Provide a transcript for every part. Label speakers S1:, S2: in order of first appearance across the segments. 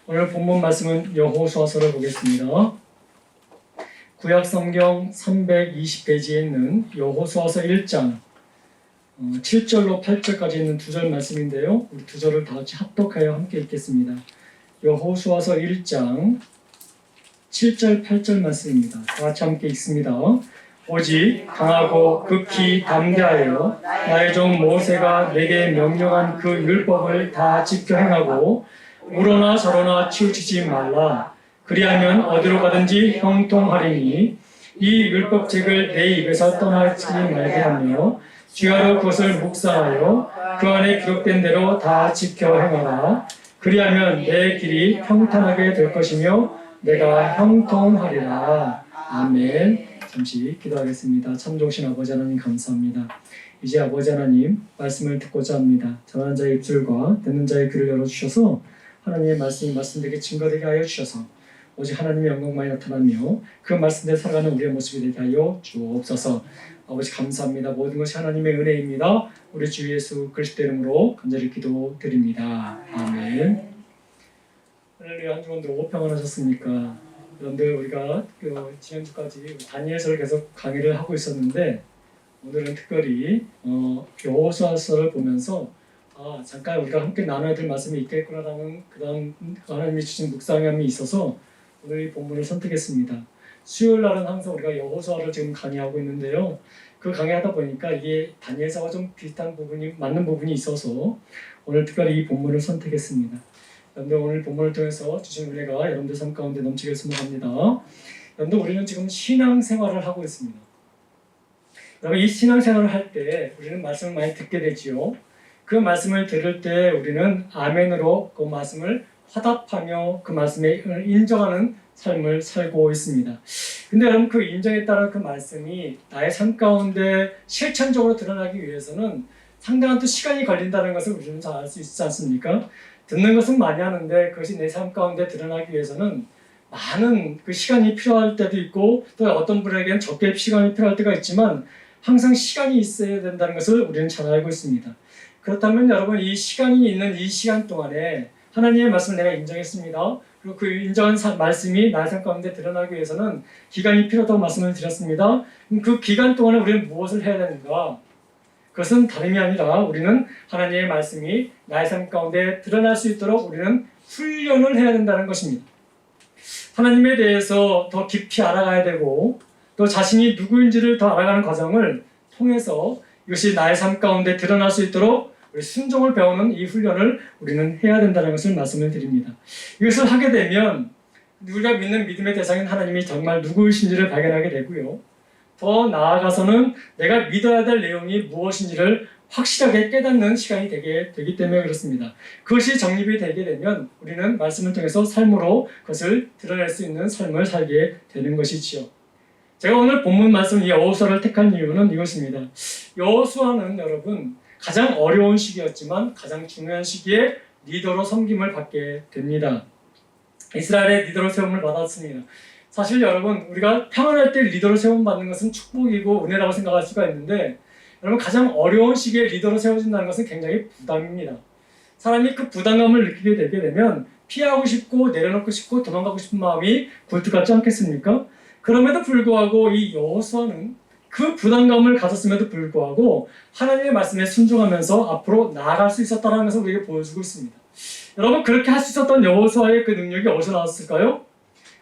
S1: 오늘 본문 말씀은 여호수아서를 보겠습니다. 구약 성경 320페이지에 있는 여호수아서 1장 7절로 8절까지 있는 두 절 말씀인데요. 우리 두 절을 다 같이 합독하여 함께 읽겠습니다. 여호수아서 1장 7절 8절 말씀입니다. 다 같이 함께 읽습니다. 오직 강하고 극히 담대하여 나의 종 모세가 내게 명령한 그 율법을 다 지켜 행하고 우러나 저러나 치우치지 말라. 그리하면 어디로 가든지 형통하리니 이 율법책을 내 입에서 떠나지 말게 하며 주야로 그것을 묵상하여 그 안에 기록된 대로 다 지켜 행하라. 그리하면 내 길이 평탄하게 될 것이며 내가 형통하리라. 아멘. 잠시 기도하겠습니다. 참 좋으신 아버지 하나님 감사합니다. 이제 아버지 하나님 말씀을 듣고자 합니다. 전하는 자의 입술과 듣는 자의 귀를 열어주셔서 하나님의 말씀이 말씀되게 증거되게 하여 주셔서 오직 하나님의 영광만이 나타나며 그 말씀대로 살아가는 우리의 모습이 되게 하여 주옵소서. 아버지 감사합니다. 모든 것이 하나님의 은혜입니다. 우리 주 예수 그리스도 이름으로 간절히 기도드립니다. 아멘. 할렐루야. 한 주간도 오고 평안하셨습니까? 여러분들 우리가 지난주까지 다니엘서를 계속 강의를 하고 있었는데 오늘은 특별히 여호수아서를 보면서 잠깐 우리가 함께 나눠야 될 말씀이 있겠구나라는 그다음 하나님이 주신 묵상함이 있어서 오늘 이 본문을 선택했습니다. 수요일 날은 항상 우리가 여호수아를 지금 강의하고 있는데요. 그 강의하다 보니까 이게 다니엘서와 좀 비슷한 부분이 맞는 부분이 있어서 오늘 특별히 이 본문을 선택했습니다. 여러분들 오늘 본문을 통해서 주신 은혜가 여러분들 삶 가운데 넘치길 소망합니다. 여러분들 우리는 지금 신앙생활을 하고 있습니다. 여러분 이 신앙생활을 할 때 우리는 말씀을 많이 듣게 되지요. 그 말씀을 들을 때 우리는 아멘으로 그 말씀을 화답하며 그 말씀에 인정하는 삶을 살고 있습니다. 근데 여러분 그 인정에 따른 그 말씀이 나의 삶 가운데 실천적으로 드러나기 위해서는 상당한 또 시간이 걸린다는 것을 우리는 잘 알 수 있지 않습니까? 듣는 것은 많이 하는데 그것이 내 삶 가운데 드러나기 위해서는 많은 그 시간이 필요할 때도 있고 또 어떤 분에게는 적게 시간이 필요할 때가 있지만 항상 시간이 있어야 된다는 것을 우리는 잘 알고 있습니다. 그렇다면 여러분 이 시간이 있는 이 시간 동안에 하나님의 말씀을 내가 인정했습니다. 그리고 그 인정한 말씀이 나의 삶 가운데 드러나기 위해서는 기간이 필요하다고 말씀을 드렸습니다. 그 기간 동안에 우리는 무엇을 해야 되는가? 그것은 다름이 아니라 우리는 하나님의 말씀이 나의 삶 가운데 드러날 수 있도록 우리는 훈련을 해야 된다는 것입니다. 하나님에 대해서 더 깊이 알아가야 되고 또 자신이 누구인지를 더 알아가는 과정을 통해서 이것이 나의 삶 가운데 드러날 수 있도록 우리 순종을 배우는 이 훈련을 우리는 해야 된다는 것을 말씀을 드립니다. 이것을 하게 되면 우리가 믿는 믿음의 대상인 하나님이 정말 누구이신지를 발견하게 되고요. 더 나아가서는 내가 믿어야 될 내용이 무엇인지를 확실하게 깨닫는 시간이 되기 때문에 그렇습니다. 그것이 정립이 되게 되면 우리는 말씀을 통해서 삶으로 그것을 드러낼 수 있는 삶을 살게 되는 것이지요. 제가 오늘 본문 말씀 이 여호수아를 택한 이유는 이것입니다. 여호수아는 여러분 가장 어려운 시기였지만 가장 중요한 시기에 리더로 섬김을 받게 됩니다. 이스라엘의 리더로 세움을 받았습니다. 사실 여러분 우리가 평안할 때 리더로 세움 받는 것은 축복이고 은혜라고 생각할 수가 있는데 여러분 가장 어려운 시기에 리더로 세워진다는 것은 굉장히 부담입니다. 사람이 그 부담감을 느끼게 되게 되면 피하고 싶고 내려놓고 싶고 도망가고 싶은 마음이 굴뚝 같지 않겠습니까? 그럼에도 불구하고 이 여호수아는 그 부담감을 가졌음에도 불구하고 하나님의 말씀에 순종하면서 앞으로 나아갈 수 있었다는 것을 우리에게 보여주고 있습니다. 여러분 그렇게 할 수 있었던 여호수아의 그 능력이 어디서 나왔을까요?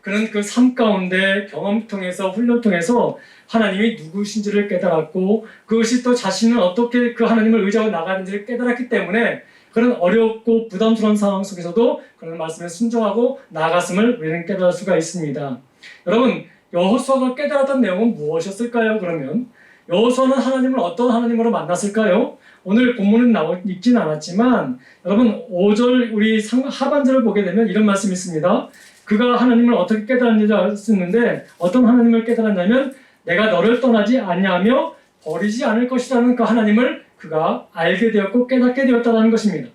S1: 그는 그 삶 가운데 경험 통해서 훈련 통해서 하나님이 누구신지를 깨달았고 그것이 또 자신은 어떻게 그 하나님을 의지하고 나가는지를 깨달았기 때문에 그런 어렵고 부담스러운 상황 속에서도 그런 말씀에 순종하고 나아갔음을 우리는 깨달을 수가 있습니다. 여러분 여호수아가 깨달았던 내용은 무엇이었을까요? 그러면 여호수아는 하나님을 어떤 하나님으로 만났을까요? 오늘 본문은 읽진 않았지만 여러분 5절 우리 하반절을 보게 되면 이런 말씀이 있습니다. 그가 하나님을 어떻게 깨달았는지 알 수 있는데 어떤 하나님을 깨달았냐면 내가 너를 떠나지 아니하며 버리지 않을 것이라는 그 하나님을 그가 알게 되었고 깨닫게 되었다는 것입니다.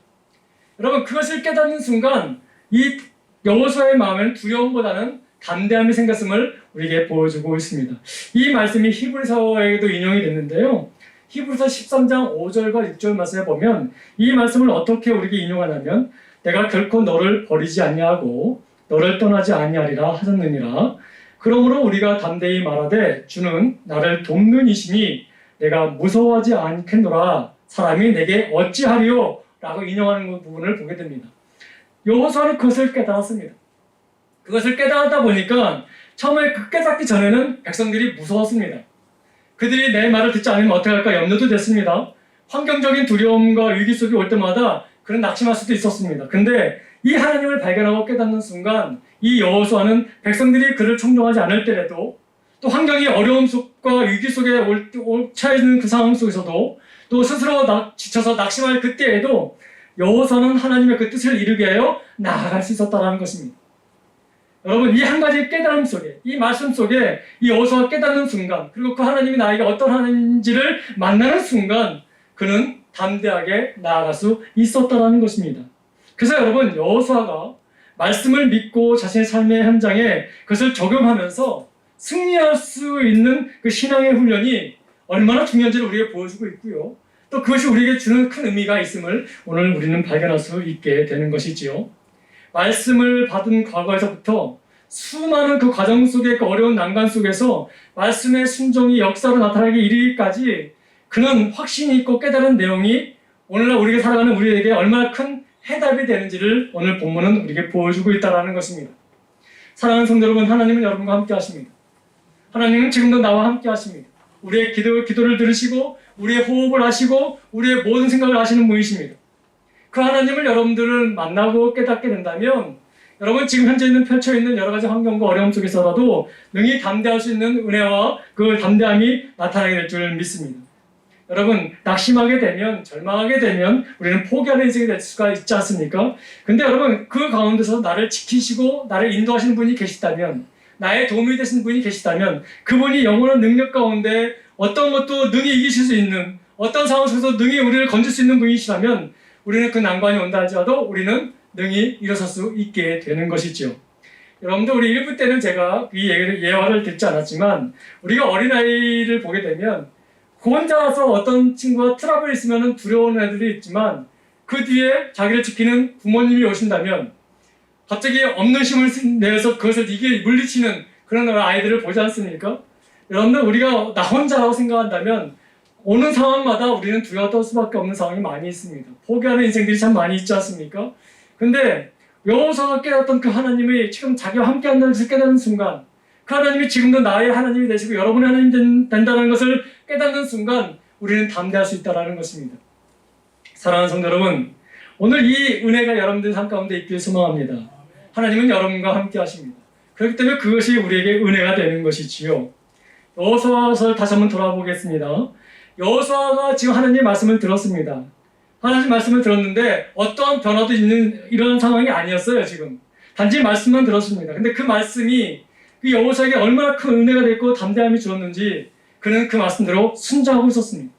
S1: 여러분 그것을 깨닫는 순간 이 여호수아의 마음에는 두려움보다는 담대함이 생겼음을 우리에게 보여주고 있습니다. 이 말씀이 히브리서에도 인용이 됐는데요. 히브리서 13장 5절과 6절 말씀에 보면 이 말씀을 어떻게 우리에게 인용하냐면 내가 결코 너를 버리지 아니하고 너를 떠나지 아니하리라 하셨느니라. 그러므로 우리가 담대히 말하되 주는 나를 돕는 이시니 내가 무서워하지 않겠노라. 사람이 내게 어찌하리요? 라고 인용하는 부분을 보게 됩니다. 여호수아는 그것을 깨달았습니다. 그것을 깨달았다 보니까 처음에 그 깨닫기 전에는 백성들이 무서웠습니다. 그들이 내 말을 듣지 않으면 어떡할까 염려도 됐습니다. 환경적인 두려움과 위기 속에 올 때마다 그런 낙심할 수도 있었습니다. 근데 이 하나님을 발견하고 깨닫는 순간 이 여호수아는 백성들이 그를 충동하지 않을 때라도 또 환경이 어려움 속과 위기 속에 처해 있는 그 상황 속에서도 또 스스로 지쳐서 낙심할 그때에도 여호수아는 하나님의 그 뜻을 이루게 하여 나아갈 수 있었다는 것입니다. 여러분, 이 한 가지 깨달음 속에, 이 말씀 속에 이 여호수아가 깨닫는 순간, 그리고 그 하나님이 나에게 어떤 하나님인지를 만나는 순간 그는 담대하게 나아갈 수 있었다는 것입니다. 그래서 여러분, 여호수아가 말씀을 믿고 자신의 삶의 현장에 그것을 적용하면서 승리할 수 있는 그 신앙의 훈련이 얼마나 중요한지를 우리에게 보여주고 있고요. 또 그것이 우리에게 주는 큰 의미가 있음을 오늘 우리는 발견할 수 있게 되는 것이지요. 말씀을 받은 과거에서부터 수많은 그 과정 속의 그 어려운 난관 속에서 말씀의 순종이 역사로 나타나기 이르기까지 그는 확신이 있고 깨달은 내용이 오늘날 우리가 살아가는 우리에게 얼마나 큰 해답이 되는지를 오늘 본문은 우리에게 보여주고 있다는 것입니다. 사랑하는 성도 여러분, 하나님은 여러분과 함께 하십니다. 하나님은 지금도 나와 함께 하십니다. 우리의 기도를 들으시고 우리의 호흡을 하시고 우리의 모든 생각을 하시는 분이십니다. 그 하나님을 여러분들을 만나고 깨닫게 된다면 여러분 지금 현재 펼쳐있는 여러 가지 환경과 어려움 속에서라도 능히 담대할 수 있는 은혜와 그 담대함이 나타나게 될 줄 믿습니다. 여러분 낙심하게 되면 절망하게 되면 우리는 포기하는 인생이 될 수가 있지 않습니까? 근데 여러분 그 가운데서 나를 지키시고 나를 인도하시는 분이 계시다면 나의 도움이 되시는 분이 계시다면 그분이 영원한 능력 가운데 어떤 것도 능히 이기실 수 있는 어떤 상황 속에서 능히 우리를 건질 수 있는 분이시라면 우리는 그 난관이 온다 할지라도 우리는 능히 일어설 수 있게 되는 것이죠. 여러분들 우리 1부 때는 제가 이 예화를 듣지 않았지만 우리가 어린아이를 보게 되면 혼자서 어떤 친구가 트러블이 있으면 두려운 애들이 있지만 그 뒤에 자기를 지키는 부모님이 오신다면 갑자기 없는 힘을 내서 그것을 물리치는 그런 아이들을 보지 않습니까? 여러분들 우리가 나 혼자라고 생각한다면 오는 상황마다 우리는 두려워 떨 수밖에 없는 상황이 많이 있습니다. 포기하는 인생들이 참 많이 있지 않습니까? 근데 여호수아가 깨닫던 그 하나님이 지금 자기와 함께 한다는 것을 깨닫는 순간 그 하나님이 지금도 나의 하나님이 되시고 여러분의 하나님이 된다는 것을 깨닫는 순간 우리는 담대할 수 있다는 것입니다. 사랑하는 성도 여러분, 오늘 이 은혜가 여러분들 삶 가운데 있길 소망합니다. 하나님은 여러분과 함께 하십니다. 그렇기 때문에 그것이 우리에게 은혜가 되는 것이지요. 여호수아서를 다시 한번 돌아보겠습니다. 여호수아가 지금 하나님의 말씀을 들었습니다. 하나님 말씀을 들었는데 어떠한 변화도 있는 이런 상황이 아니었어요. 지금 단지 말씀만 들었습니다. 근데 그 말씀이 그 여호수아에게 얼마나 큰 은혜가 됐고 담대함이 주었는지 그는 그 말씀대로 순종하고 있었습니다.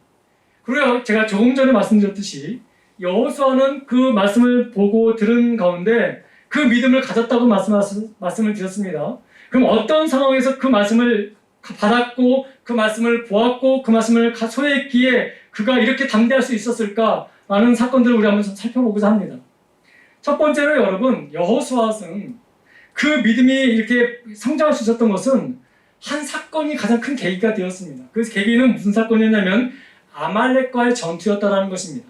S1: 그리고 제가 조금 전에 말씀드렸듯이 여호수아는 그 말씀을 보고 들은 가운데 그 믿음을 가졌다고 말씀을 드렸습니다. 그럼 어떤 상황에서 그 말씀을 받았고 그 말씀을 보았고 그 말씀을 소유했기에 그가 이렇게 담대할 수 있었을까라는 사건들을 우리 한번 살펴보고자 합니다. 첫 번째로 여러분 여호수아는 그 믿음이 이렇게 성장할 수 있었던 것은 한 사건이 가장 큰 계기가 되었습니다. 그 계기는 무슨 사건이었냐면 아말렉과의 전투였다라는 것입니다.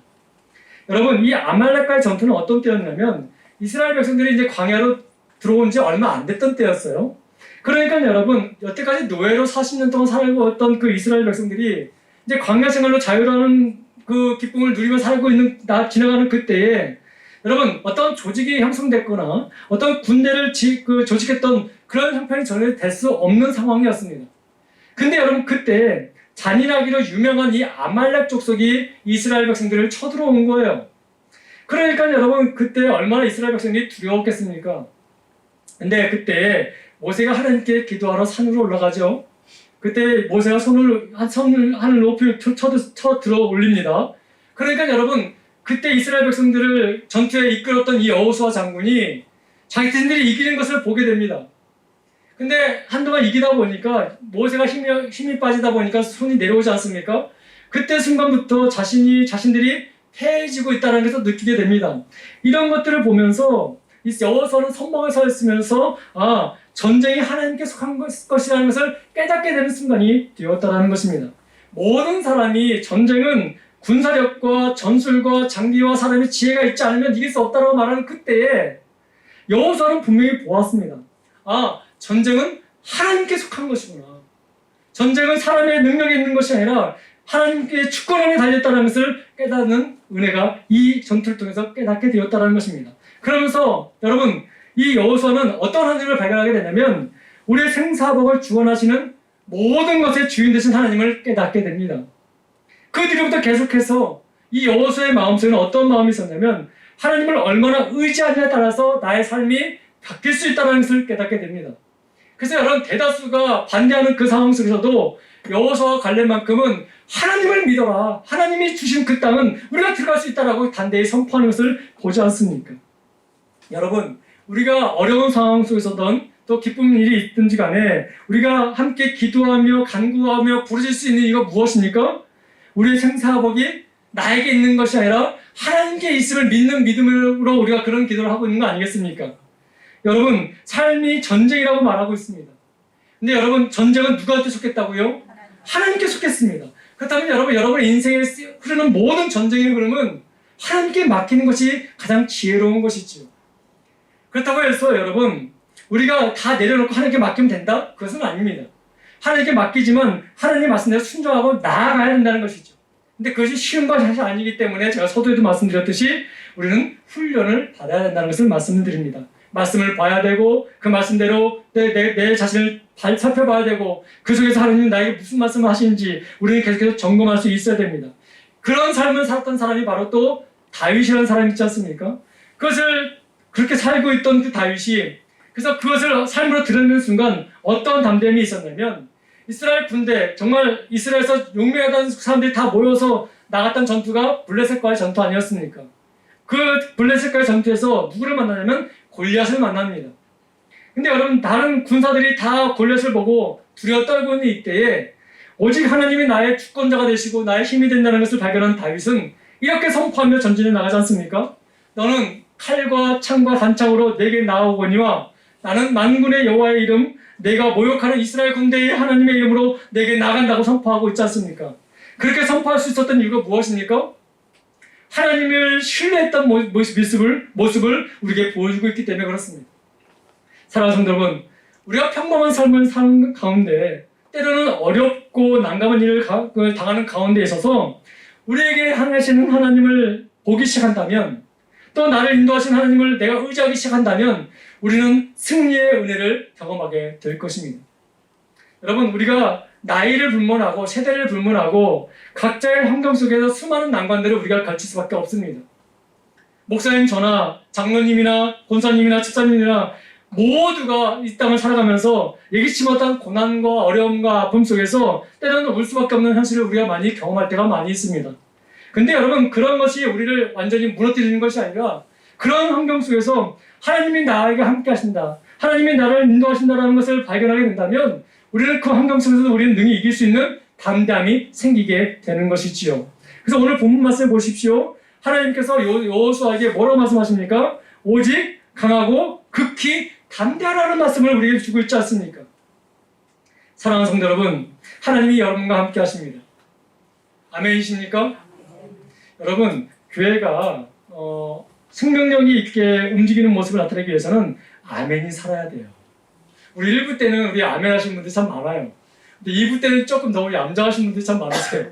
S1: 여러분 이 아말렉과의 전투는 어떤 때였냐면 이스라엘 백성들이 이제 광야로 들어온 지 얼마 안 됐던 때였어요. 그러니까 여러분 여태까지 노예로 40년 동안 살고 있던 그 이스라엘 백성들이 이제 광야 생활로 자유라는 그 기쁨을 누리며 살고 있는 지나가는 그때에 여러분 어떤 조직이 형성됐거나 어떤 군대를 조직했던 그런 형편이 전혀 될 수 없는 상황이었습니다. 근데 여러분 그때 잔인하기로 유명한 이 아말렉 족속이 이스라엘 백성들을 쳐들어온 거예요. 그러니까 여러분 그때 얼마나 이스라엘 백성들이 두려웠겠습니까? 근데 그때 모세가 하나님께 기도하러 산으로 올라가죠. 그때 모세가 손을 하늘 높이 쳐 들어 올립니다. 그러니까 여러분 그때 이스라엘 백성들을 전투에 이끌었던 이 여호수아 장군이 자기들이 이기는 것을 보게 됩니다. 근데 한동안 이기다 보니까 모세가 힘이 빠지다 보니까 손이 내려오지 않습니까? 그때 순간부터 자신들이 패해지고 있다는 것을 느끼게 됩니다. 이런 것들을 보면서 이 여호수아는 선봉에 서 있으면서 전쟁이 하나님께 속한 것이라는 것을 깨닫게 되는 순간이 되었다는 것입니다. 모든 사람이 전쟁은 군사력과 전술과 장비와 사람의 지혜가 있지 않으면 이길 수 없다고 말하는 그때에 여호수아는 분명히 보았습니다. 전쟁은 하나님께 속한 것이구나. 전쟁은 사람의 능력이 있는 것이 아니라 하나님께 주권에 달렸다는 것을 깨닫는 은혜가 이 전투를 통해서 깨닫게 되었다는 것입니다. 그러면서 여러분, 이 여호수아는 어떤 하나님을 발견하게 되냐면 우리의 생사복을 주관하시는 모든 것의 주인 되신 하나님을 깨닫게 됩니다. 그 뒤로부터 계속해서 이 여호수아의 마음속에는 어떤 마음이 있었냐면 하나님을 얼마나 의지하느냐에 따라서 나의 삶이 바뀔 수 있다는 것을 깨닫게 됩니다. 그래서 여러분, 대다수가 반대하는 그 상황 속에서도 여호수아와 갈렙만큼은 하나님을 믿어라. 하나님이 주신 그 땅은 우리가 들어갈 수 있다라고 단대히 선포하는 것을 보지 않습니까? 여러분, 우리가 어려운 상황 속에서든 또 기쁜 일이 있든지 간에 우리가 함께 기도하며 간구하며 부르실 수 있는 이유가 무엇입니까? 우리의 생사복이 나에게 있는 것이 아니라 하나님께 있음을 믿는 믿음으로 우리가 그런 기도를 하고 있는 거 아니겠습니까? 여러분, 삶이 전쟁이라고 말하고 있습니다. 근데 여러분, 전쟁은 누구한테 속했다고요? 하나님께 속했습니다. 그렇다면 여러분의 인생에 흐르는 모든 전쟁의 흐름은 하나님께 맡기는 것이 가장 지혜로운 것이지요. 그렇다고 해서 여러분, 우리가 다 내려놓고 하나님께 맡기면 된다? 그것은 아닙니다. 하나님께 맡기지만 하나님의 말씀대로 순종하고 나아가야 된다는 것이죠. 근데 그것이 쉬운 것이 사실 아니기 때문에 제가 서두에도 말씀드렸듯이 우리는 훈련을 받아야 된다는 것을 말씀드립니다. 말씀을 봐야 되고 그 말씀대로 내 자신을 살펴봐야 되고 그 속에서 하나님이 나에게 무슨 말씀을 하시는지 우리는 계속해서 점검할 수 있어야 됩니다. 그런 삶을 살았던 사람이 바로 또 다윗이라는 사람이 있지 않습니까? 그것을 그렇게 살고 있던 그 다윗이 그래서 그것을 삶으로 드러내는 순간 어떤 담대함이 있었냐면 이스라엘 군대, 정말 이스라엘에서 용맹하던 사람들이 다 모여서 나갔던 전투가 블레셋과의 전투 아니었습니까? 그 블레셋과의 전투에서 누구를 만나냐면 골리앗을 만납니다. 근데 여러분, 다른 군사들이 다 골리앗을 보고 두려워 떨고 있는 이때에 오직 하나님이 나의 주권자가 되시고 나의 힘이 된다는 것을 발견한 다윗은 이렇게 선포하며 전진해 나가지 않습니까? 너는 칼과 창과 단창으로 내게 나아오거니와 나는 만군의 여호와의 이름, 내가 모욕하는 이스라엘 군대의 하나님의 이름으로 내게 나간다고 선포하고 있지 않습니까? 그렇게 선포할 수 있었던 이유가 무엇입니까? 하나님을 신뢰했던 모습을 우리에게 보여주고 있기 때문에 그렇습니다. 사랑하는 성도 여러분, 우리가 평범한 삶을 사는 가운데 때로는 어렵고 난감한 일을 당하는 가운데 있어서 우리에게 하시는 하나님을 보기 시작한다면 또 나를 인도하신 하나님을 내가 의지하기 시작한다면 우리는 승리의 은혜를 경험하게 될 것입니다. 여러분, 우리가 나이를 불문하고 세대를 불문하고 각자의 환경 속에서 수많은 난관들을 우리가 가르칠 수밖에 없습니다. 목사님 저나 장로님이나 권사님이나 집사님이나 모두가 이 땅을 살아가면서 예기치 못한 고난과 어려움과 아픔 속에서 때로는 울 수밖에 없는 현실을 우리가 많이 경험할 때가 많이 있습니다. 근데 여러분, 그런 것이 우리를 완전히 무너뜨리는 것이 아니라 그런 환경 속에서 하나님이 나에게 함께 하신다, 하나님이 나를 인도하신다는 것을 발견하게 된다면 우리는 그 환경 속에서도 우리는 능히 이길 수 있는 담대함이 생기게 되는 것이지요. 그래서 오늘 본문 말씀을 보십시오. 하나님께서 여호수아에게 뭐라고 말씀하십니까? 오직 강하고 극히 담대하라는 말씀을 우리에게 주고 있지 않습니까? 사랑하는 성도 여러분, 하나님이 여러분과 함께 하십니다. 아멘이십니까? 여러분, 교회가 생명력이 있게 움직이는 모습을 나타내기 위해서는 아멘이 살아야 돼요. 우리 1부 때는 우리 아멘 하시는 분들이 참 많아요. 근데 2부 때는 조금 너무 얌전하신 분들이 참 많으세요.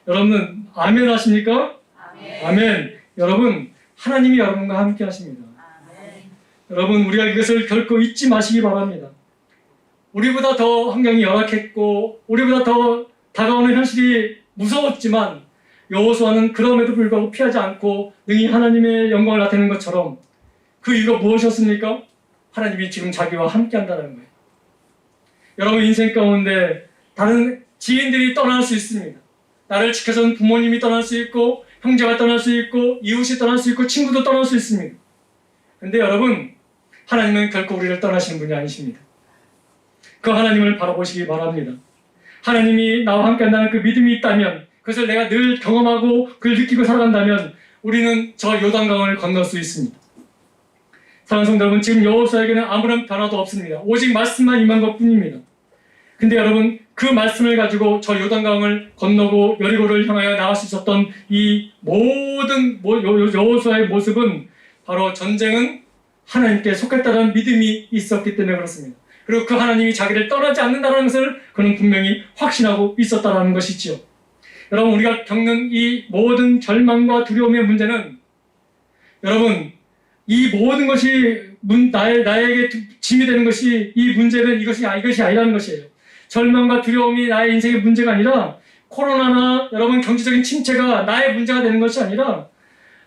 S1: 여러분은 아멘 하십니까? 아멘. 아멘. 여러분, 하나님이 여러분과 함께 하십니다. 아멘. 여러분, 우리가 이것을 결코 잊지 마시기 바랍니다. 우리보다 더 환경이 열악했고 우리보다 더 다가오는 현실이 무서웠지만 여호수아는 그럼에도 불구하고 피하지 않고 능히 하나님의 영광을 나타내는 것처럼 그 이유가 무엇이었습니까? 하나님이 지금 자기와 함께 한다는 거예요. 여러분, 인생 가운데 다른 지인들이 떠날 수 있습니다. 나를 지켜준 부모님이 떠날 수 있고 형제가 떠날 수 있고 이웃이 떠날 수 있고 친구도 떠날 수 있습니다. 근데 여러분, 하나님은 결코 우리를 떠나시는 분이 아니십니다. 그 하나님을 바라보시기 바랍니다. 하나님이 나와 함께 한다는 그 믿음이 있다면, 그것을 내가 늘 경험하고 그걸 느끼고 살아간다면 우리는 저 요단강을 건널 수 있습니다. 사랑하는 성도 여러분, 지금 여호수아에게는 아무런 변화도 없습니다. 오직 말씀만 임한 것뿐입니다. 근데 여러분, 그 말씀을 가지고 저 요단강을 건너고 여리고를 향하여 나갈 수 있었던 이 모든 여호수아의 모습은 바로 전쟁은 하나님께 속했다는 믿음이 있었기 때문에 그렇습니다. 그리고 그 하나님이 자기를 떠나지 않는다는 것을 그는 분명히 확신하고 있었다는 것이지요. 여러분, 우리가 겪는 이 모든 절망과 두려움의 문제는, 여러분, 이 모든 것이 나에게 짐이 되는 것이, 이 문제는 이것이 아니라는 것이에요. 절망과 두려움이 나의 인생의 문제가 아니라, 코로나나 여러분 경제적인 침체가 나의 문제가 되는 것이 아니라,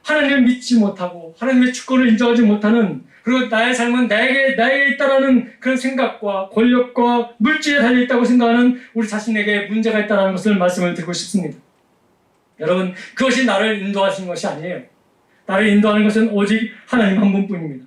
S1: 하나님을 믿지 못하고 하나님의 주권을 인정하지 못하는, 그리고 나의 삶은 나에게 있다라는 그런 생각과 권력과 물질에 달려있다고 생각하는 우리 자신에게 문제가 있다는 것을 말씀을 드리고 싶습니다. 여러분, 그것이 나를 인도하시는 것이 아니에요. 나를 인도하는 것은 오직 하나님 한 분뿐입니다.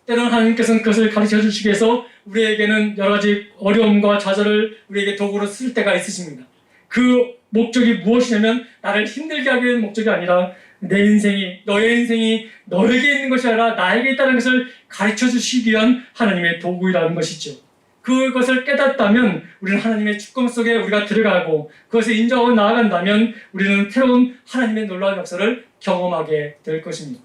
S1: 때로는 하나님께서는 그것을 가르쳐 주시기 위해서 우리에게는 여러 가지 어려움과 좌절을 우리에게 도구로 쓸 때가 있으십니다. 그 목적이 무엇이냐면, 나를 힘들게 하기 위한 목적이 아니라 내 인생이, 너의 인생이 너에게 있는 것이 아니라 나에게 있다는 것을 가르쳐 주시기 위한 하나님의 도구이라는 것이죠. 그것을 깨닫다면 우리는 하나님의 주권 속에 우리가 들어가고 그것을 인정하고 나아간다면 우리는 새로운 하나님의 놀라운 역사를 경험하게 될 것입니다.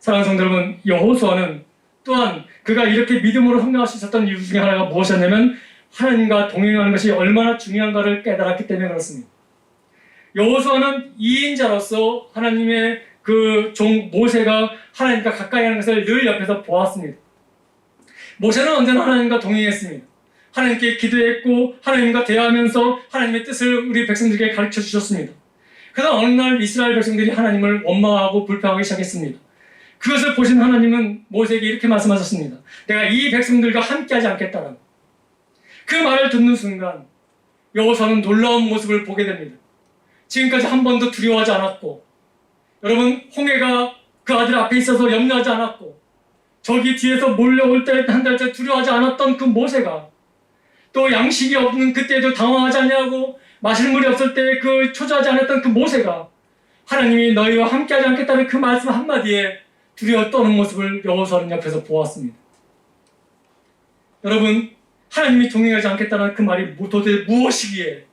S1: 사랑하는 성도 여러분, 여호수아는 또한 그가 이렇게 믿음으로 성장할 수 있었던 이유 중에 하나가 무엇이었냐면, 하나님과 동행하는 것이 얼마나 중요한가를 깨달았기 때문에 그렇습니다. 여호수아는 2인자로서 하나님의 그 종 모세가 하나님과 가까이 하는 것을 늘 옆에서 보았습니다. 모세는 언제나 하나님과 동행했습니다. 하나님께 기도했고 하나님과 대화하면서 하나님의 뜻을 우리 백성들에게 가르쳐 주셨습니다. 그러나 어느 날 이스라엘 백성들이 하나님을 원망하고 불평하기 시작했습니다. 그것을 보신 하나님은 모세에게 이렇게 말씀하셨습니다. 내가 이 백성들과 함께하지 않겠다라고. 그 말을 듣는 순간 여호수아는 놀라운 모습을 보게 됩니다. 지금까지 한 번도 두려워하지 않았고, 여러분, 홍해가 그 아들 앞에 있어서 염려하지 않았고, 저기 뒤에서 몰려올 때 한 달째 두려워하지 않았던 그 모세가, 또 양식이 없는 그때에도 당황하지 않냐고, 마실 물이 없을 때 그 초조하지 않았던 그 모세가 하나님이 너희와 함께하지 않겠다는 그 말씀 한마디에 두려워 떠는 모습을 여호수아는 옆에서 보았습니다. 여러분, 하나님이 동행하지 않겠다는 그 말이 도대체 무엇이기에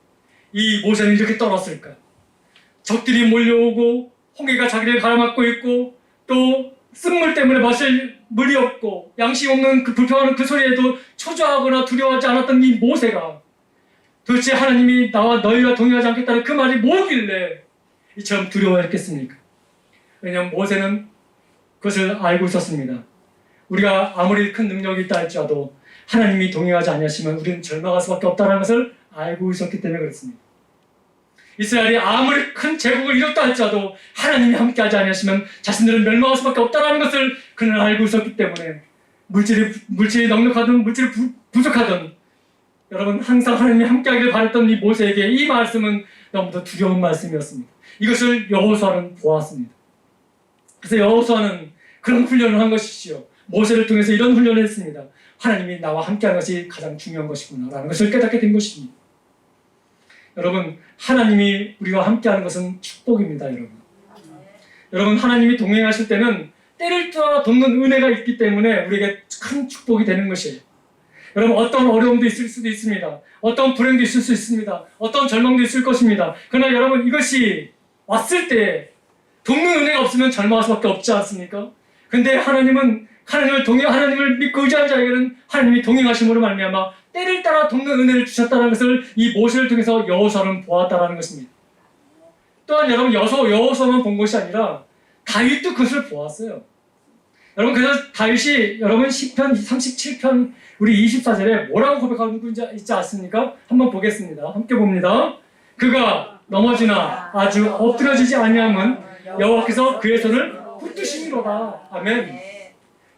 S1: 이 모세는 이렇게 떨었을까? 적들이 몰려오고 홍해가 자기를 가로막고 있고, 또 쓴물 때문에 마실 물이 없고 양식 없는 그 불평하는 그 소리에도 초조하거나 두려워하지 않았던 이 모세가 도대체 하나님이 나와 너희와 동행하지 않겠다는 그 말이 뭐길래 이처럼 두려워했겠습니까? 왜냐하면 모세는 그것을 알고 있었습니다. 우리가 아무리 큰 능력이 있다 할지라도 하나님이 동행하지 않으시면 우리는 절망할 수밖에 없다는 것을 알고 있었기 때문에 그렇습니다. 이스라엘이 아무리 큰 제국을 이뤘다 할지라도 하나님이 함께하지 않으시면 자신들은 멸망할 수밖에 없다는 것을 그는 알고 있었기 때문에 물질이 넉넉하든 물질이 부족하든, 여러분, 항상 하나님이 함께하길 바랬던 이 모세에게 이 말씀은 너무도 두려운 말씀이었습니다. 이것을 여호수아는 보았습니다. 그래서 여호수아는 그런 훈련을 한 것이지요. 모세를 통해서 이런 훈련을 했습니다. 하나님이 나와 함께하는 것이 가장 중요한 것이구나 라는 것을 깨닫게 된 것입니다. 여러분, 하나님이 우리와 함께하는 것은 축복입니다. 여러분, 하나님이 동행하실 때는 때를 떠나 돕는 은혜가 있기 때문에 우리에게 큰 축복이 되는 것이에요. 여러분, 어떤 어려움도 있을 수도 있습니다. 어떤 불행도 있을 수 있습니다. 어떤 절망도 있을 것입니다. 그러나 여러분, 이것이 왔을 때 돕는 은혜가 없으면 절망할 수밖에 없지 않습니까? 근데 하나님을 믿고 의지한 자에게는 하나님이 동행하심으로 말미암아 때를 따라 돕는 은혜를 주셨다는 것을 이 모세를 통해서 여호수아는 보았다는 것입니다. 또한 여러분, 여호수아만 본 것이 아니라 다윗도 그것을 보았어요. 여러분, 그래서 다윗이 여러분 시편 37편 우리 24절에 뭐라고 고백하고 있지 않습니까? 한번 보겠습니다. 함께 봅니다. 그가 넘어지나 아주 엎드려지지 아니함은 여호와께서 그의 손을 붙드심이로다. 아멘.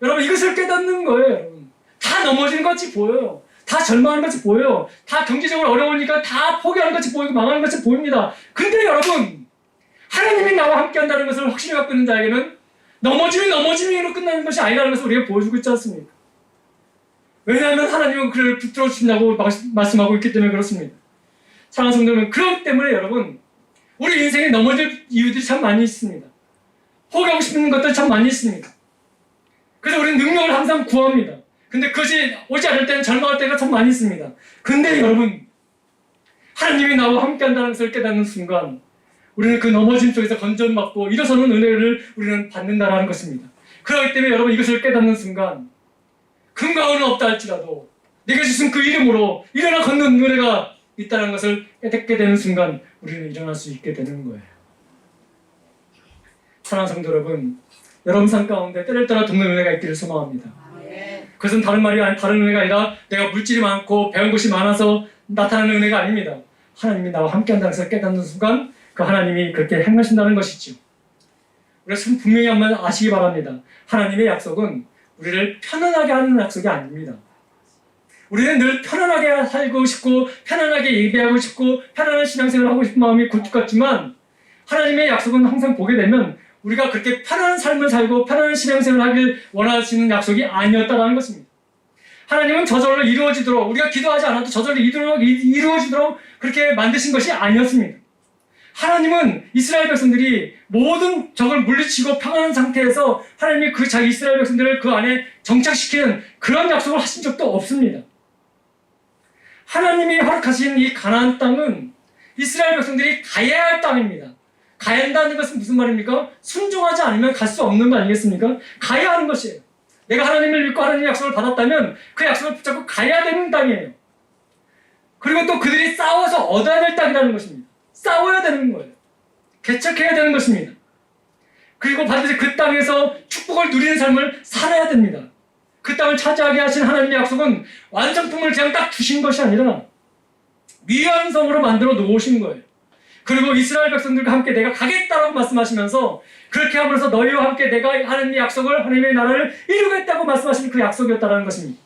S1: 여러분, 이것을 깨닫는 거예요. 여러분, 다 넘어지는 것 같이 보여요. 다 절망하는 것 같이 보여요. 다 경제적으로 어려우니까 다 포기하는 것 같이 보이고 망하는 것 같이 보입니다. 근데 여러분, 하나님이 나와 함께 한다는 것을 확신을 갖고 있는 자에게는 넘어짐으로 끝나는 것이 아니라는 것을 우리가 보여주고 있지 않습니까? 왜냐하면 하나님은 그를 붙들어 주신다고 말씀하고 있기 때문에 그렇습니다. 사랑하는 성도는 그렇기 때문에 여러분, 우리 인생에 넘어질 이유들이 참 많이 있습니다. 포기하고 싶은 것들 참 많이 있습니다. 그래서 우리는 능력을 항상 구합니다. 근데 그것이 오지 않을 때는 절망할 때가 참 많이 있습니다. 근데 여러분, 하나님이 나와 함께 한다는 것을 깨닫는 순간 우리는 그 넘어짐 속에서 건전받고 일어서는 은혜를 우리는 받는다는 것입니다. 그렇기 때문에 여러분, 이것을 깨닫는 순간 금가운은 없다 할지라도 내가 주신 그 이름으로 일어나 걷는 은혜가 있다는 것을 깨닫게 되는 순간 우리는 일어날 수 있게 되는 거예요. 사랑하는 성도 여러분, 여러분 삶 가운데 때를 따라 돕는 은혜가 있기를 소망합니다. 그것은 다른 은혜가 아니라 내가 물질이 많고 배운 것이 많아서 나타나는 은혜가 아닙니다. 하나님이 나와 함께 한다는 것을 깨닫는 순간 그 하나님이 그렇게 행하신다는 것이죠. 우리가 분명히 한번 아시기 바랍니다. 하나님의 약속은 우리를 편안하게 하는 약속이 아닙니다. 우리는 늘 편안하게 살고 싶고 편안하게 예배하고 싶고 편안한 신앙생활을 하고 싶은 마음이 굴뚝 같지만 하나님의 약속은 항상 보게 되면 우리가 그렇게 편안한 삶을 살고 편안한 신앙생활을 하길 원하시는 약속이 아니었다는 것입니다. 하나님은 저절로 이루어지도록, 우리가 기도하지 않아도 저절로 이루어지도록 그렇게 만드신 것이 아니었습니다. 하나님은 이스라엘 백성들이 모든 적을 물리치고 평안한 상태에서 하나님이 그 자기 이스라엘 백성들을 그 안에 정착시키는 그런 약속을 하신 적도 없습니다. 하나님이 허락하신 이 가나안 땅은 이스라엘 백성들이 가야 할 땅입니다. 가야 한다는 것은 무슨 말입니까? 순종하지 않으면 갈 수 없는 거 아니겠습니까? 가야 하는 것이에요. 내가 하나님을 믿고 하나님의 약속을 받았다면 그 약속을 붙잡고 가야 되는 땅이에요. 그리고 또 그들이 싸워서 얻어야 될 땅이라는 것입니다. 싸워야 되는 거예요. 개척해야 되는 것입니다. 그리고 반드시 그 땅에서 축복을 누리는 삶을 살아야 됩니다. 그 땅을 차지하게 하신 하나님의 약속은 완성품을 그냥 딱 주신 것이 아니라 미완성으로 만들어 놓으신 거예요. 그리고 이스라엘 백성들과 함께 내가 가겠다라고 말씀하시면서 그렇게 함으로써 너희와 함께 내가 하나님의 약속을, 하나님의 나라를 이루겠다고 말씀하신 그 약속이었다는 것입니다.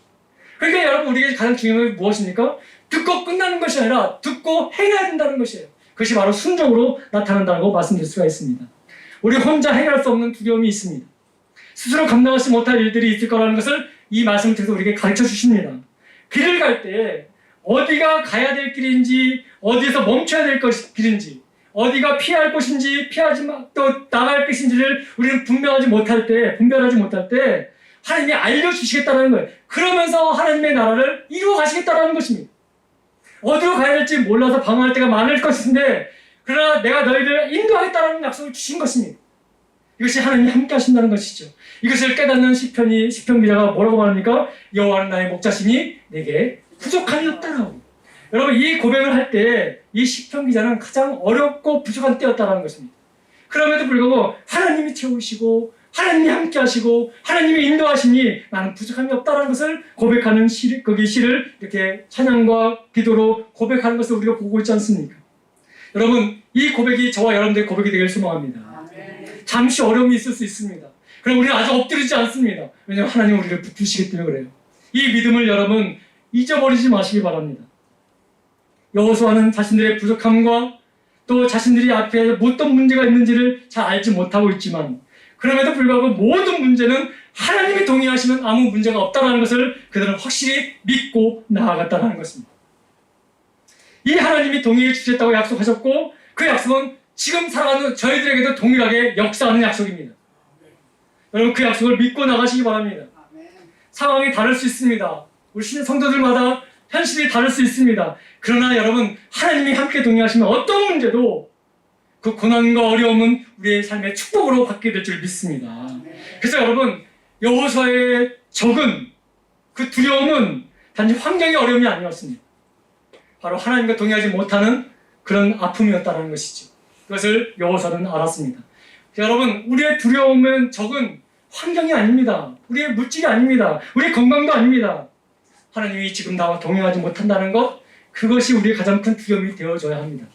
S1: 그러니까 여러분, 우리에게 가장 중요한 게 무엇입니까? 듣고 끝나는 것이 아니라 듣고 행해야 된다는 것이에요. 그것이 바로 순종으로 나타난다고 말씀드릴 수가 있습니다. 우리 혼자 해결할 수 없는 두려움이 있습니다. 스스로 감당하지 못할 일들이 있을 거라는 것을 이 말씀을 통해서 우리에게 가르쳐 주십니다. 길을 갈 때 어디가 가야 될 길인지, 어디에서 멈춰야 될 길인지, 어디가 피할 곳인지, 또 나갈 것인지를 우리는 분별하지 못할 때 하나님이 알려주시겠다는 거예요. 그러면서 하나님의 나라를 이루어 가시겠다는 것입니다. 어디로 가야 될지 몰라서 방황할 때가 많을 것인데 그러나 내가 너희를 인도하겠다는 약속을 주신 것입니다. 이것이 하나님이 함께 하신다는 것이죠. 이것을 깨닫는 시편 기자가 뭐라고 말합니까? 여호와는 나의 목자시니 내게 부족함이 없다라고. 여러분, 이 고백을 할 때 이 시편 기자는 가장 어렵고 부족한 때였다는 것입니다. 그럼에도 불구하고 하나님이 채우시고 하나님이 함께 하시고 하나님이 인도하시니 나는 부족함이 없다는 것을 고백하는 시를 이렇게 찬양과 기도로 고백하는 것을 우리가 보고 있지 않습니까? 여러분, 이 고백이 저와 여러분들의 고백이 되길 소망합니다. 잠시 어려움이 있을 수 있습니다. 그럼 우리는 아주 엎드리지 않습니다. 왜냐하면 하나님 우리를 붙드시기 때문에 그래요. 이 믿음을 여러분 잊어버리지 마시기 바랍니다. 여호수아는 자신들의 부족함과 또 자신들이 앞에 어떤 문제가 있는지를 잘 알지 못하고 있지만 그럼에도 불구하고 모든 문제는 하나님이 동의하시면 아무 문제가 없다는 것을 그들은 확실히 믿고 나아갔다는 것입니다. 이 하나님이 동의해 주셨다고 약속하셨고 그 약속은 지금 살아가는 저희들에게도 동일하게 역사하는 약속입니다. 여러분, 그 약속을 믿고 나가시기 바랍니다. 상황이 다를 수 있습니다. 우리 신의 성도들마다 현실이 다를 수 있습니다. 그러나 여러분, 하나님이 함께 동의하시면 어떤 문제도 그 고난과 어려움은 우리의 삶의 축복으로 바뀌게 될 줄 믿습니다. 그래서 여러분, 여호수아의 적은 그 두려움은 단지 환경의 어려움이 아니었습니다. 바로 하나님과 동의하지 못하는 그런 아픔이었다는 것이죠. 그것을 여호수아는 알았습니다. 여러분, 우리의 두려움은 적은 환경이 아닙니다. 우리의 물질이 아닙니다. 우리의 건강도 아닙니다. 하나님이 지금 나와 동행하지 못한다는 것, 그것이 우리의 가장 큰 두려움이 되어줘야 합니다.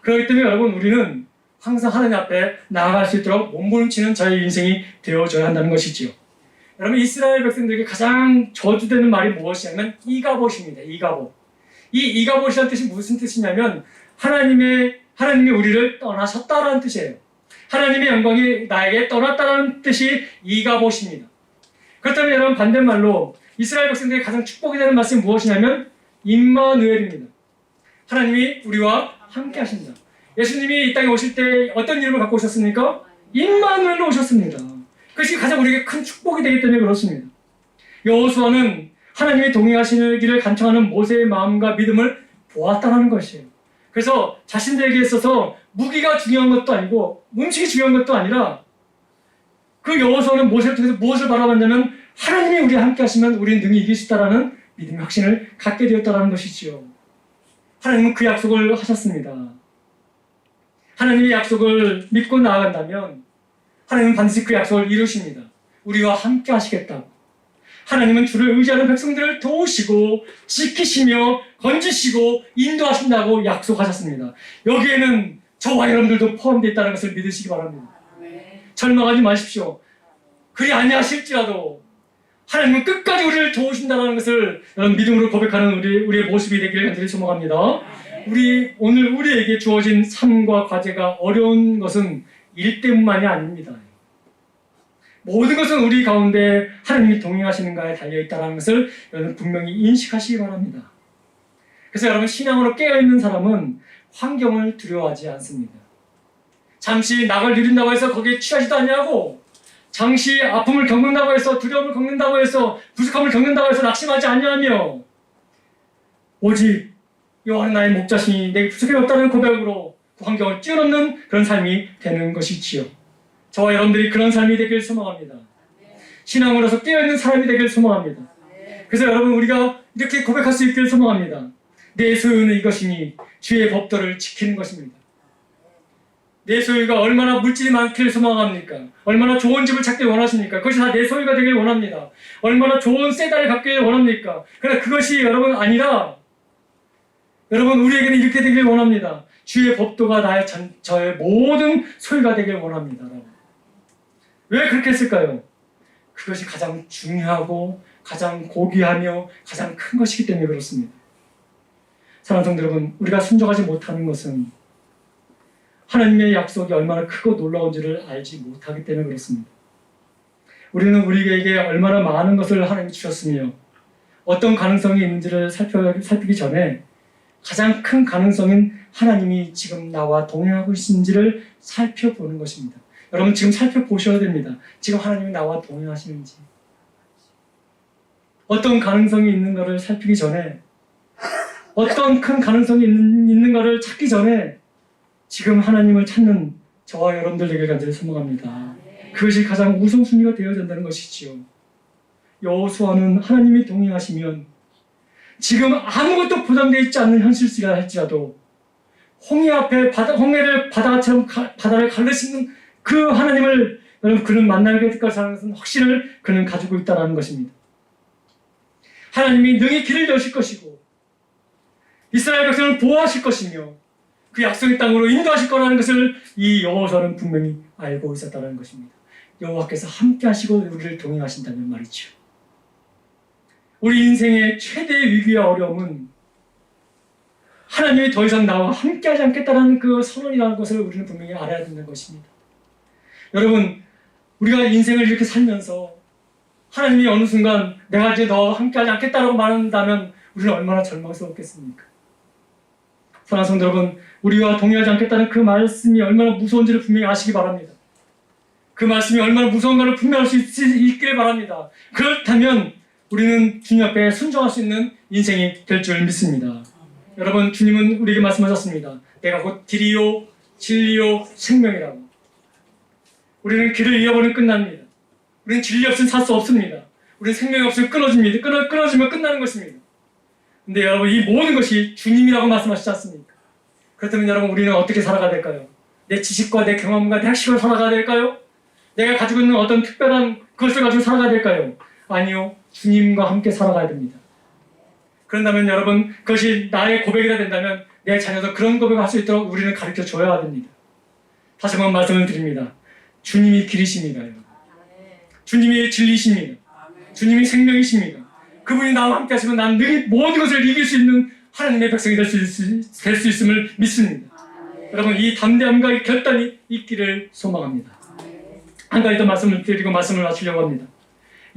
S1: 그렇기 때문에 여러분, 우리는 항상 하나님 앞에 나아갈 수 있도록 몸부림치는 저의 인생이 되어줘야 한다는 것이지요. 여러분, 이스라엘 백성들에게 가장 저주되는 말이 무엇이냐면 이가봇입니다. 이가봇. 이 이가봇이라는 뜻이 무슨 뜻이냐면 하나님이 우리를 떠나셨다라는 뜻이에요. 하나님의 영광이 나에게 떠났다는 뜻이 이가봇입니다. 그렇다면 여러분, 반대말로 이스라엘 백성들이 가장 축복이 되는 말씀이 무엇이냐면 임마누엘입니다. 하나님이 우리와 함께 하신다. 예수님이 이 땅에 오실 때 어떤 이름을 갖고 오셨습니까? 임마누엘로 오셨습니다. 그것이 가장 우리에게 큰 축복이 되기 때문에 그렇습니다. 여호수아는 하나님이 동행하시기를 간청하는 모세의 마음과 믿음을 보았다는 것이에요. 그래서 자신들에게 있어서 무기가 중요한 것도 아니고 음식이 중요한 것도 아니라 그 여호수아는 모세를 통해서 무엇을 바라봤냐면 하나님이 우리와 함께 하시면 우리는 능히 이길 수 있다라는 믿음의 확신을 갖게 되었다는 것이지요. 하나님은 그 약속을 하셨습니다. 하나님의 약속을 믿고 나아간다면 하나님은 반드시 그 약속을 이루십니다. 우리와 함께 하시겠다고. 하나님은 주를 의지하는 백성들을 도우시고 지키시며 건지시고 인도하신다고 약속하셨습니다. 여기에는 저와 여러분들도 포함되어 있다는 것을 믿으시기 바랍니다. 절망하지 마십시오. 그리 아니하실지라도 하나님은 끝까지 우리를 도우신다는 것을 여러분 믿음으로 고백하는 우리의 모습이 되기를 간절히 소망합니다. 오늘 우리에게 주어진 삶과 과제가 어려운 것은 일 때문만이 아닙니다. 모든 것은 우리 가운데 하나님이 동행하시는가에 달려있다는 것을 여러분 분명히 인식하시기 바랍니다. 그래서 여러분 신앙으로 깨어있는 사람은 환경을 두려워하지 않습니다. 잠시 낙을 누린다고 해서 거기에 취하지도 않냐고, 잠시 아픔을 겪는다고 해서 두려움을 겪는다고 해서 부족함을 겪는다고 해서 낙심하지 않냐며 오직 여호와는 나의 목자시니 내게 부족함이 없다는 고백으로 그 환경을 뛰어넘는 그런 삶이 되는 것이지요. 저와 여러분들이 그런 삶이 되길 소망합니다. 신앙으로서 깨어있는 사람이 되길 소망합니다. 그래서 여러분 우리가 이렇게 고백할 수 있길 소망합니다. 내 소유는 이것이니 주의 법도를 지키는 것입니다. 내 소유가 얼마나 물질이 많기를 소망합니까? 얼마나 좋은 집을 찾길 원하십니까? 그것이 다 내 소유가 되길 원합니다. 얼마나 좋은 세단을 갖길 원합니까? 그러나 그것이 여러분 아니라 여러분 우리에게는 이렇게 되길 원합니다. 주의 법도가 저의 모든 소유가 되길 원합니다. 왜 그렇게 했을까요? 그것이 가장 중요하고 가장 고귀하며 가장 큰 것이기 때문에 그렇습니다. 사랑하는 성도 여러분, 우리가 순종하지 못하는 것은 하나님의 약속이 얼마나 크고 놀라운지를 알지 못하기 때문에 그렇습니다. 우리는 우리에게 얼마나 많은 것을 하나님이 주셨으며 어떤 가능성이 있는지를 살피기 전에 가장 큰 가능성인 하나님이 지금 나와 동행하고 있는지를 살펴보는 것입니다. 여러분 지금 살펴보셔야 됩니다. 지금 하나님이 나와 동행하시는지. 어떤 가능성이 있는가를 살피기 전에, 어떤 큰 가능성이 있는가를 찾기 전에 지금 하나님을 찾는 저와 여러분들 되길 간절히 소망합니다. 그것이 가장 우선순위가 되어야 된다는 것이지요. 여호수아는 하나님이 동행하시면 지금 아무것도 보장되어 있지 않는 현실이라 할지라도 홍해 앞에 홍해를 바다를 가르치는 그 하나님을 여러분 그는 만나게 될 것이라는 확신을 그는 가지고 있다는 것입니다. 하나님이 능히 길을 여실 것이고 이스라엘 백성을 보호하실 것이며 그 약속의 땅으로 인도하실 거라는 것을 이 여호수아는 분명히 알고 있었다는 것입니다. 여호와께서 함께 하시고 우리를 동행하신다는 말이죠. 우리 인생의 최대의 위기와 어려움은 하나님이 더 이상 나와 함께 하지 않겠다는 그 선언이라는 것을 우리는 분명히 알아야 되는 것입니다. 여러분, 우리가 인생을 이렇게 살면서 하나님이 어느 순간 내가 이제 너와 함께 하지 않겠다라고 말한다면 우리는 얼마나 절망스럽겠습니까? 사랑하는 성도 여러분, 우리와 동의하지 않겠다는 그 말씀이 얼마나 무서운지를 분명히 아시기 바랍니다. 그 말씀이 얼마나 무서운가를 분명히 알 수 있기를 바랍니다. 그렇다면 우리는 주님 앞에 순종할 수 있는 인생이 될 줄 믿습니다. 여러분, 주님은 우리에게 말씀하셨습니다. 내가 곧 길이요 진리요 생명이라고. 우리는 길을 잃어버리면 끝납니다. 우리는 진리 없으면 살 수 없습니다. 우리는 생명이 없으면 끊어집니다. 끊어지면 끝나는 것입니다. 근데 여러분, 이 모든 것이 주님이라고 말씀하시지 않습니까? 그렇다면 여러분, 우리는 어떻게 살아가야 될까요? 내 지식과 내 경험과 내 학식을 살아가야 될까요? 내가 가지고 있는 어떤 특별한 것을 가지고 살아가야 될까요? 아니요, 주님과 함께 살아가야 됩니다. 그런다면 여러분, 그것이 나의 고백이라 된다면 내 자녀도 그런 고백을 할 수 있도록 우리는 가르쳐 줘야 됩니다. 다시 한번 말씀을 드립니다. 주님이 길이십니다. 여러분. 주님이 진리십니다. 주님이 생명이십니다. 그분이 나와 함께 하시면 난 늘 모든 것을 이길 수 있는 하나님의 백성이 될 수 있음을 믿습니다. 여러분, 이 담대함과 이 결단이 있기를 소망합니다. 한 가지 더 말씀을 드리고 말씀을 마치려고 합니다.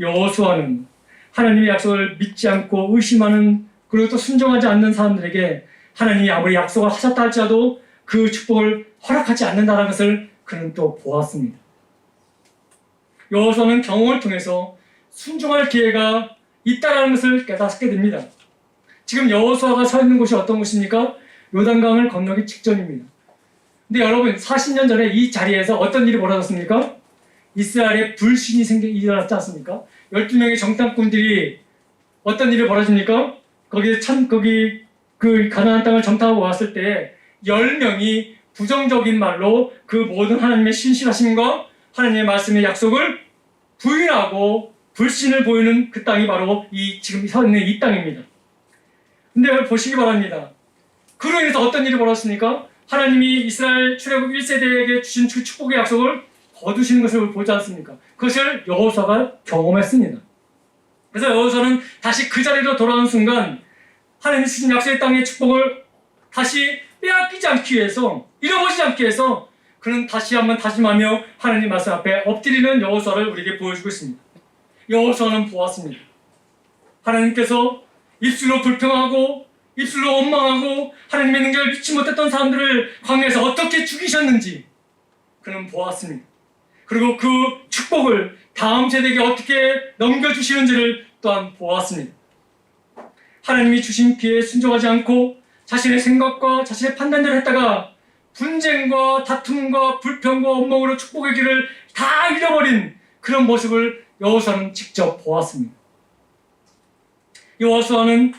S1: 여호수아는 하나님의 약속을 믿지 않고 의심하는, 그리고 또 순종하지 않는 사람들에게 하나님이 아무리 약속을 하셨다 할지라도 그 축복을 허락하지 않는다는 것을 그는 또 보았습니다. 여호수아는 경험을 통해서 순종할 기회가 있다라는 것을 깨닫게 됩니다. 지금 여호수아가 서 있는 곳이 어떤 곳입니까? 요단강을 건너기 직전입니다. 근데 여러분 40년 전에 이 자리에서 어떤 일이 벌어졌습니까? 이스라엘에 불신이 일어났지 않습니까? 12명의 정탐꾼들이 어떤 일이 벌어집니까? 거기 그 가나안 땅을 정탐하고 왔을 때 10명이 부정적인 말로 그 모든 하나님의 신실하심과 하나님의 말씀의 약속을 부인하고 불신을 보이는 그 땅이 바로 지금 서 있는 이 땅입니다. 근데 보시기 바랍니다. 그로 인해서 어떤 일이 벌어졌습니까? 하나님이 이스라엘 출애굽 1세대에게 주신 그 축복의 약속을 거두시는 것을 보지 않습니까? 그것을 여호수아가 경험했습니다. 그래서 여호수아는 다시 그 자리로 돌아오는 순간 하나님이 주신 약속의 땅의 축복을 다시 빼앗기지 않기 위해서, 잃어버리지 않기 위해서 그는 다시 한번 다짐하며 하나님 말씀 앞에 엎드리는 여호수아를 우리에게 보여주고 있습니다. 여호수아는 보았습니다. 하나님께서 입술로 불평하고 입술로 원망하고 하나님의 능력을 믿지 못했던 사람들을 광야에서 어떻게 죽이셨는지 그는 보았습니다. 그리고 그 축복을 다음 세대에게 어떻게 넘겨주시는지를 또한 보았습니다. 하나님이 주신 기회에 순종하지 않고 자신의 생각과 자신의 판단대로 했다가 분쟁과 다툼과 불평과 원망으로 축복의 길을 다 잃어버린 그런 모습을 여호수아는 직접 보았습니다. 여호수아는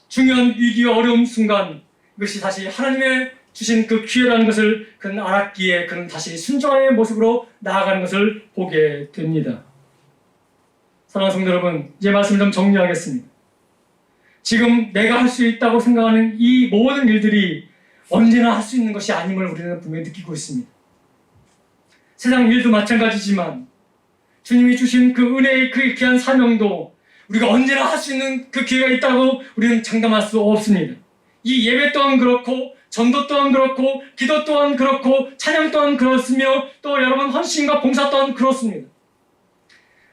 S1: 중요한 위기와 어려움 순간 이것이 다시 하나님의 주신 그 기회라는 것을 그는 알았기에 그는 다시 순종의 모습으로 나아가는 것을 보게 됩니다. 사랑하는 성도 여러분, 이제 말씀을 좀 정리하겠습니다. 지금 내가 할 수 있다고 생각하는 이 모든 일들이 언제나 할 수 있는 것이 아님을 우리는 분명히 느끼고 있습니다. 세상 일도 마찬가지지만 주님이 주신 그 은혜의 그 귀한 사명도 우리가 언제나 할 수 있는 그 기회가 있다고 우리는 장담할 수 없습니다. 이 예배 또한 그렇고 전도 또한 그렇고 기도 또한 그렇고 찬양 또한 그렇으며 또 여러분 헌신과 봉사 또한 그렇습니다.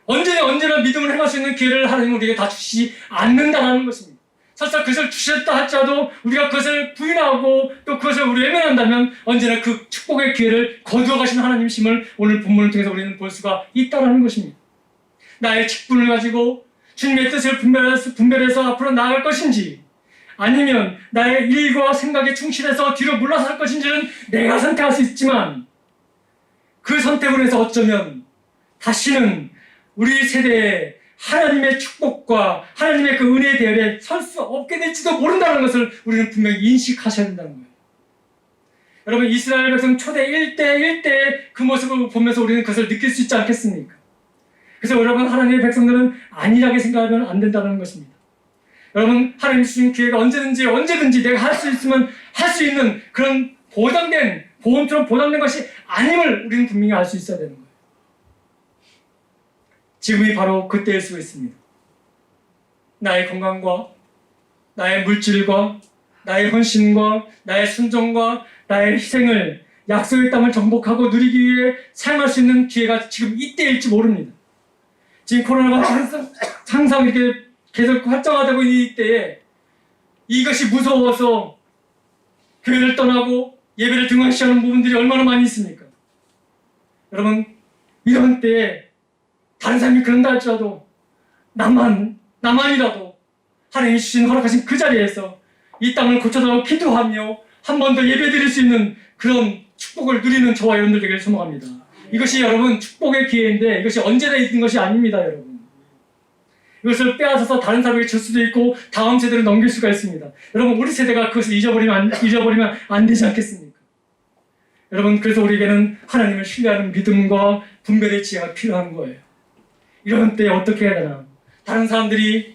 S1: 언제나 믿음을 행할 수 있는 기회를 하나님은 우리에게 다 주시지 않는다는 것입니다. 설사 그것을 주셨다 할지라도 우리가 그것을 부인하고 또 그것을 우리 외면한다면 언제나 그 축복의 기회를 거두어 가신 하나님이심을 오늘 본문을 통해서 우리는 볼 수가 있다는 것입니다. 나의 직분을 가지고 주님의 뜻을 분별해서 앞으로 나아갈 것인지 아니면 나의 일과 생각에 충실해서 뒤로 물러설 것인지는 내가 선택할 수 있지만 그 선택을 해서 어쩌면 다시는 우리 세대에 하나님의 축복과 하나님의 그 은혜의 대열에 설 수 없게 될지도 모른다는 것을 우리는 분명히 인식하셔야 된다는 거예요. 여러분 이스라엘 백성 초대 1대 그 모습을 보면서 우리는 그것을 느낄 수 있지 않겠습니까? 그래서 여러분 하나님의 백성들은 안일하게 생각하면 안 된다는 것입니다. 여러분 하나님 주신 기회가 언제든지 내가 할 수 있으면 할 수 있는 그런 보험처럼 보장된 것이 아님을 우리는 분명히 알 수 있어야 되는 거예요. 지금이 바로 그때일 수 있습니다. 나의 건강과 나의 물질과 나의 헌신과 나의 순종과 나의 희생을 약속의 땅을 정복하고 누리기 위해 사용할 수 있는 기회가 지금 이때일지 모릅니다. 지금 코로나가 항상 이렇게 계속 활성화되고 있는 이때에 이것이 무서워서 교회를 떠나고 예배를 등한시하는 부분들이 얼마나 많이 있습니까? 여러분 이런 때에 다른 사람이 그런다 할지라도 나만이라도 하나님이 주신 허락하신 그 자리에서 이 땅을 고쳐달라고 기도하며 한 번 더 예배 드릴 수 있는 그런 축복을 누리는 저와 여러분들 되기를 소망합니다. 이것이 여러분 축복의 기회인데 이것이 언제나 있는 것이 아닙니다. 여러분 이것을 빼앗아서 다른 사람에게 줄 수도 있고 다음 세대로 넘길 수가 있습니다. 여러분 우리 세대가 그것을 잊어버리면 안 되지 않겠습니까? 여러분 그래서 우리에게는 하나님을 신뢰하는 믿음과 분별의 지혜가 필요한 거예요. 이런 때에 어떻게 해야 되나? 다른 사람들이,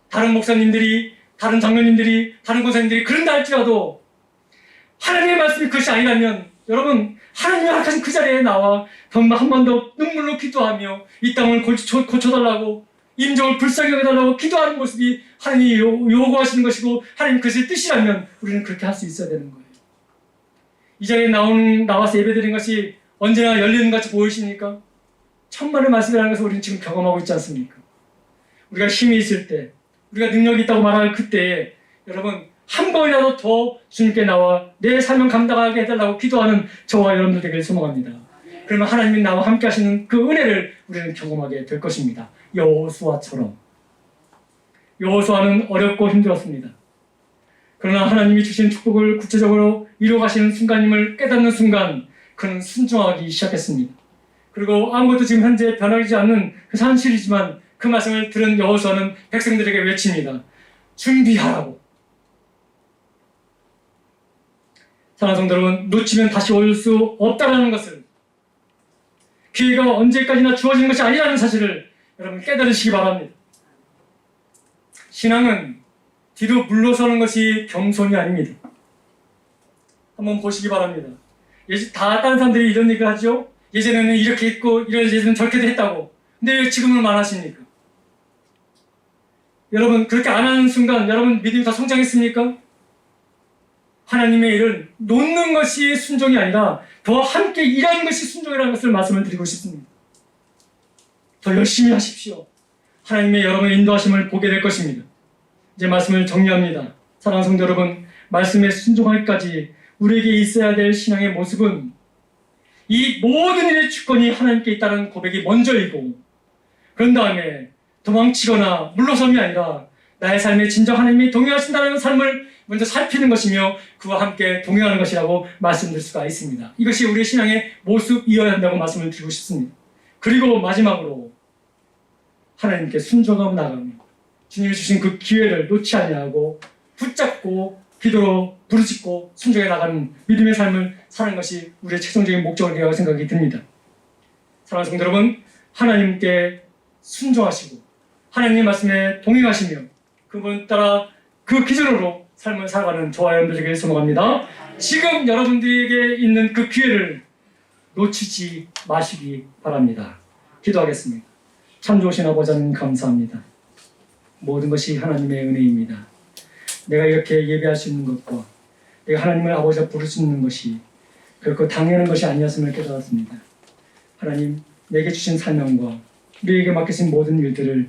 S1: 다른 목사님들이, 다른 장로님들이, 다른 권사님들이 그런다 할지라도 하나님의 말씀이 그것이 아니라면 여러분 하나님이 허락하신 그 자리에 나와 한 번 더 눈물로 기도하며 이 땅을 고쳐달라고 임종을 불쌍히 여겨달라고 기도하는 모습이 하나님이 요구하시는 것이고 하나님 그것의 뜻이라면 우리는 그렇게 할 수 있어야 되는 거예요. 이 자리에 나와서 예배드린 것이 언제나 열리는 것 같이 보이십니까? 천만의 말씀이라는 것을 우리는 지금 경험하고 있지 않습니까? 우리가 힘이 있을 때, 우리가 능력이 있다고 말할 그때에 여러분 한 번이라도 더 주님께 나와 내 사명 감당하게 해달라고 기도하는 저와 여러분들 되기를 소망합니다. 그래서 그러면 하나님이 나와 함께 하시는 그 은혜를 우리는 경험하게 될 것입니다. 여호수아처럼. 여호수아는 어렵고 힘들었습니다. 그러나 하나님이 주신 축복을 구체적으로 이루어가시는 순간임을 깨닫는 순간 그는 순종하기 시작했습니다. 그리고 아무것도 지금 현재 변하지 않는 그 사실이지만 그 말씀을 들은 여호수아는 백성들에게 외칩니다. 준비하라고. 사랑하는 성도 여러분, 놓치면 다시 올 수 없다는 것을, 기회가 언제까지나 주어지는 것이 아니라는 사실을 여러분 깨달으시기 바랍니다. 신앙은 뒤로 물러서는 것이 겸손이 아닙니다. 한번 보시기 바랍니다. 다 다른 사람들이 이런 얘기를 하죠. 예전에는 이렇게 했고 예전에는 저렇게 했다고. 근데 왜 지금은 안 하십니까? 여러분 그렇게 안 하는 순간 여러분 믿음이 다 성장했습니까? 하나님의 일을 놓는 것이 순종이 아니라 더 함께 일하는 것이 순종이라는 것을 말씀을 드리고 싶습니다. 더 열심히 하십시오. 하나님의 여러분의 인도하심을 보게 될 것입니다. 이제 말씀을 정리합니다. 사랑하는 성도 여러분, 말씀에 순종하기까지 우리에게 있어야 될 신앙의 모습은 이 모든 일의 주권이 하나님께 있다는 고백이 먼저이고, 그런 다음에 도망치거나 물러섬이 아니라 나의 삶에 진정 하나님이 동행하신다는 삶을 먼저 살피는 것이며 그와 함께 동행하는 것이라고 말씀드릴 수가 있습니다. 이것이 우리의 신앙의 모습이어야 한다고 말씀을 드리고 싶습니다. 그리고 마지막으로 하나님께 순종하며 나가며 주님이 주신 그 기회를 놓지 아니하고 붙잡고 기도로 부르짖고 순종해 나가는 믿음의 삶을 사는 것이 우리의 최종적인 목적이라고 생각이 듭니다. 사랑하는 성도 여러분, 하나님께 순종하시고 하나님의 말씀에 동행하시며 그분 따라 그 기준으로 삶을 살아가는 저와 여러분들에게 소망합니다. 지금 여러분들에게 있는 그 기회를 놓치지 마시기 바랍니다. 기도하겠습니다. 참 좋으신 아버지 하나님 감사합니다. 모든 것이 하나님의 은혜입니다. 내가 이렇게 예배할 수 있는 것과 내가 하나님을 아버지라 부를 수 있는 것이 결코 당연한 것이 아니었음을 깨달았습니다. 하나님, 내게 주신 사명과 우리에게 맡기신 모든 일들을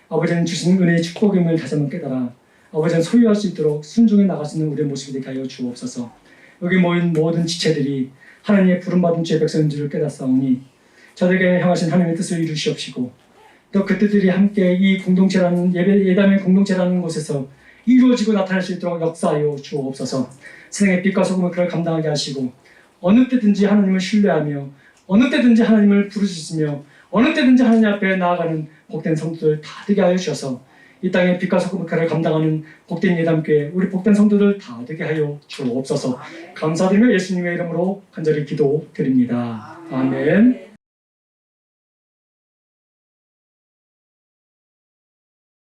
S1: 아버지는 주신 은혜의 축복임을 다시 한번 깨달아 아버지는 소유할 수 있도록 순종해 나갈 수 있는 우리의 모습이 되게 하여 주옵소서. 여기 모인 모든 지체들이 하나님의 부름받은 주의 백성인 줄을 깨닫사오니 저들에게 향하신 하나님의 뜻을 이루시옵시고 또 그 뜻들이 함께 이 공동체라는 예담의 공동체라는 곳에서 이루어지고 나타날 수 있도록 역사하여 주옵소서. 세상의 빛과 소금을 그를 감당하게 하시고 어느 때든지 하나님을 신뢰하며 어느 때든지 하나님을 부르짖으며 어느 때든지 하나님 앞에 나아가는 복된 성도들 다 되게 하여 주셔서 이 땅의 빛과 소금을 그를 감당하는 복된 예담교회 우리 복된 성도들 다 되게 하여 주옵소서. 감사드리며 예수님의 이름으로 간절히 기도드립니다. 아멘.